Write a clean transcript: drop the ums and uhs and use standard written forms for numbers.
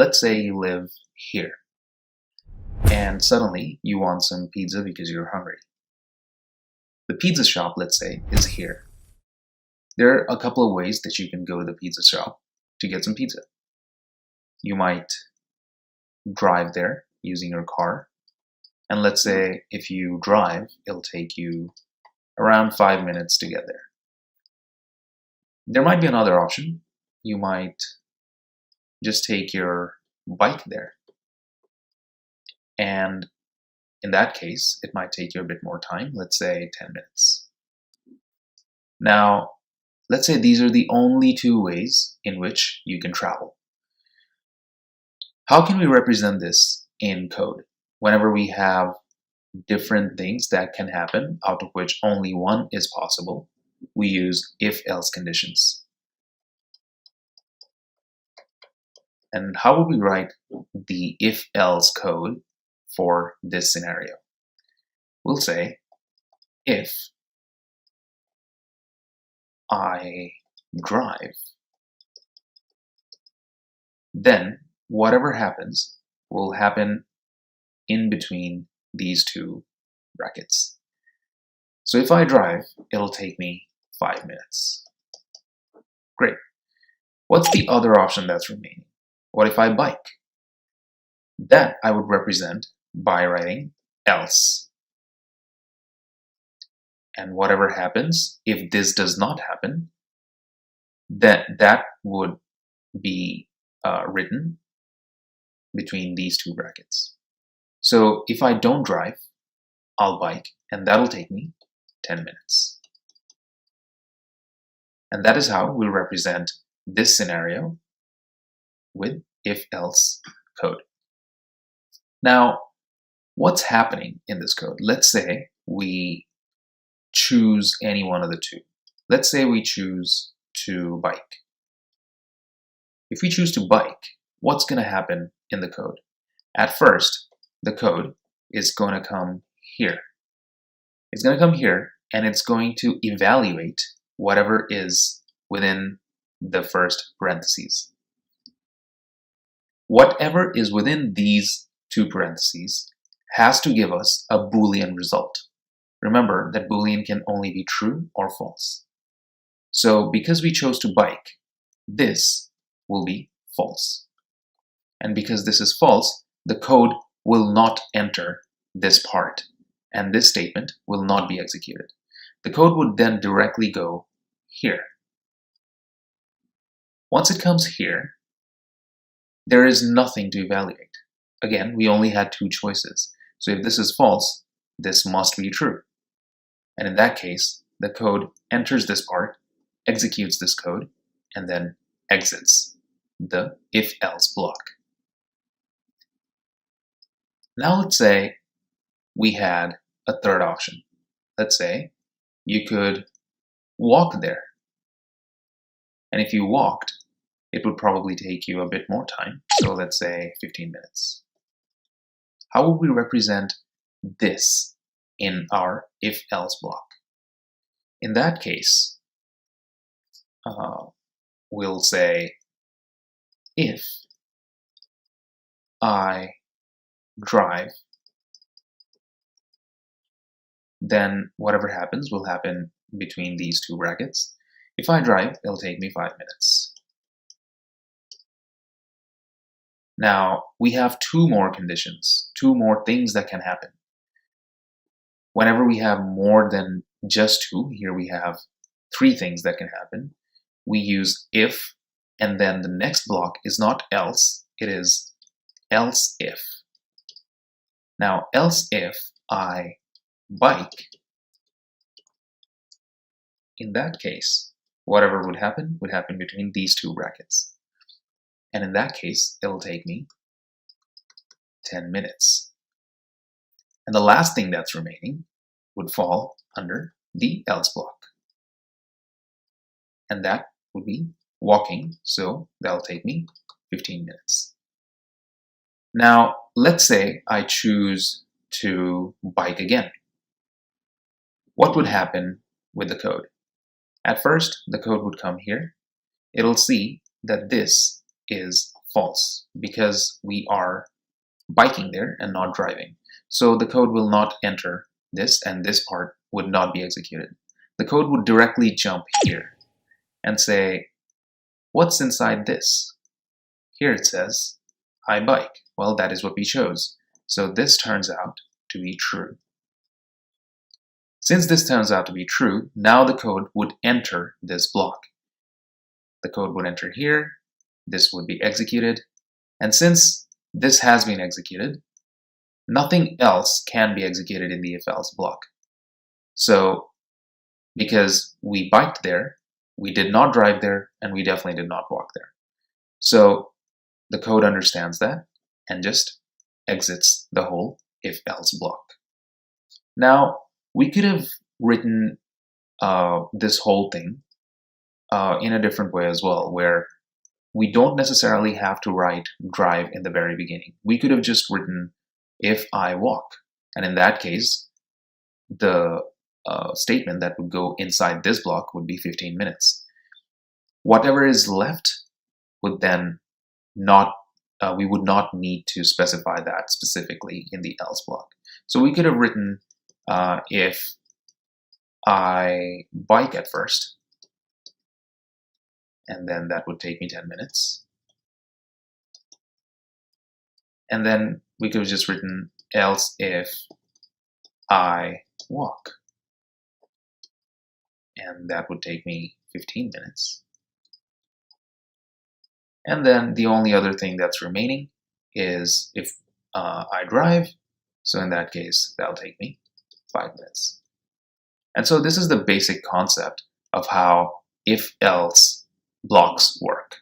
let's say you live here and suddenly you want some pizza because you're hungry. The pizza shop, let's say, is here. There are a couple of ways that you can go to the pizza shop to get some pizza. You might drive there using your car. And let's say if you drive, it'll take you around 5 minutes to get there. There might be another option. You might just take your bike there. And in that case, it might take you a bit more time, let's say 10 minutes. Now, let's say these are the only two ways in which you can travel. How can we represent this in code? Whenever we have different things that can happen, out of which only one is possible, we use if-else conditions. And how would we write the if-else code for this scenario? We'll say, if I drive, then whatever happens will happen in between these two brackets. So if I drive, it'll take me 5 minutes. Great. What's the other option that's remaining? What if I bike? That I would represent by writing else. And whatever happens, if this does not happen, then that would be written between these two brackets. So if I don't drive, I'll bike, and that'll take me 10 minutes. And that is how we'll represent this scenario with if-else code. Now, what's happening in this code? Let's say we choose any one of the two. Let's say we choose to bike. If we choose to bike, what's going to happen in the code? At first, the code is going to come here. It's going to come here and it's going to evaluate whatever is within the first parentheses. Whatever is within these two parentheses has to give us a Boolean result. Remember that Boolean can only be true or false. So because we chose to bike, this will be false. And because this is false, the code will not enter this part, and this statement will not be executed. The code would then directly go here. Once it comes here, there is nothing to evaluate. Again, we only had two choices. So if this is false, this must be true. And in that case, the code enters this part, executes this code, and then exits the if-else block. Now let's say we had a third option. Let's say you could walk there. And if you walked, it would probably take you a bit more time. So let's say 15 minutes. How would we represent this in our if-else block? In that case, we'll say if I drive, then whatever happens will happen between these two brackets. If I drive, it'll take me 5 minutes. Now, we have two more conditions, two more things that can happen. Whenever we have more than just two, here we have three things that can happen. We use if, and then the next block is not else, it is else if. Now, else if I bike, in that case, whatever would happen between these two brackets. And in that case, it'll take me 10 minutes. And the last thing that's remaining would fall under the else block. And that would be walking, so that'll take me 15 minutes. Now, let's say I choose to bike again. What would happen with the code? At first, the code would come here. It'll see that this is false because we are biking there and not driving. So the code will not enter this, and this part would not be executed. The code would directly jump here and say, what's inside this? Here it says, I bike. Well, that is what we chose. So this turns out to be true. Since this turns out to be true, now the code would enter this block. The code would enter here, this would be executed, and since this has been executed, nothing else can be executed in the if-else block. So, because we biked there, we did not drive there, and we definitely did not walk there. So, the code understands that and just exits the whole if-else block. Now, we could have written this whole thing in a different way as well, where we don't necessarily have to write drive in the very beginning. We could have just written if I walk, and in that case, the statement that would go inside this block would be 15 minutes. Whatever is left would then not, we would not need to specify that specifically in the else block. So we could have written if I bike at first, and then that would take me 10 minutes. And then we could have just written else if I walk, and that would take me 15 minutes. And then the only other thing that's remaining is if I drive, so in that case, that'll take me 5 minutes. And so this is the basic concept of how if-else blocks work.